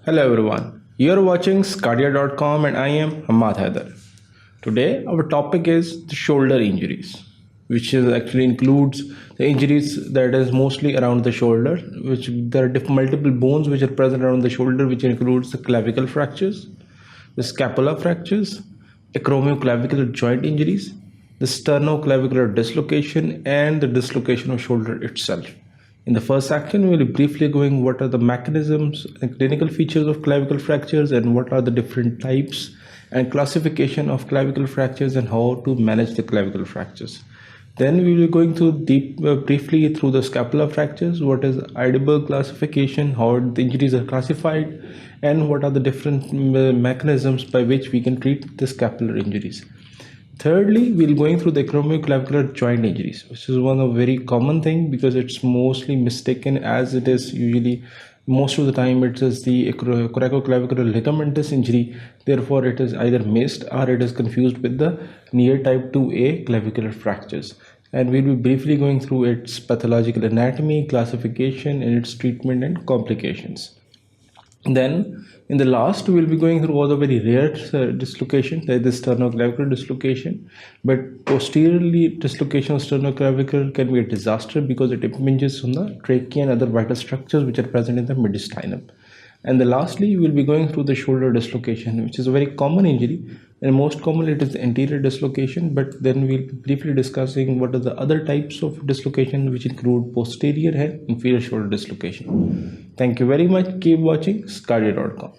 Hello everyone, you're watching sqadia.com and I am Hammad Haider. Today our topic is the shoulder injuries, which is actually includes the injuries that is mostly around the shoulder, which there are multiple bones which are present around the shoulder, which includes the clavicle fractures, the scapula fractures, acromioclavicular joint injuries, the sternoclavicular dislocation, and the dislocation of shoulder itself. In the first section, we will be briefly going what are the mechanisms and clinical features of clavicle fractures and what are the different types and classification of clavicle fractures and how to manage the clavicle fractures. Then we will be going through briefly through the scapula fractures, what is Heidelberg classification, how the injuries are classified, and what are the different mechanisms by which we can treat the scapular injuries. Thirdly, we'll going through the acromioclavicular joint injuries, which is one of very common thing because it's mostly mistaken as it is usually most of the time it is the acromioclavicular ligamentous injury. Therefore, it is either missed or it is confused with the near type 2A clavicular fractures. And we'll be briefly going through its pathological anatomy, classification, and its treatment and complications. Then in the last we'll be going through all the very rare dislocation, that is sternoclavicular dislocation, but posteriorly dislocation of sternoclavicular can be a disaster because it impinges on the trachea and other vital structures which are present in the mediastinum. And then lastly we'll be going through the shoulder dislocation, which is a very common injury, and most commonly it is the anterior dislocation, but then we'll be briefly discussing what are the other types of dislocation which include posterior and inferior shoulder dislocation. Thank you very much. Keep watching sqadia.com.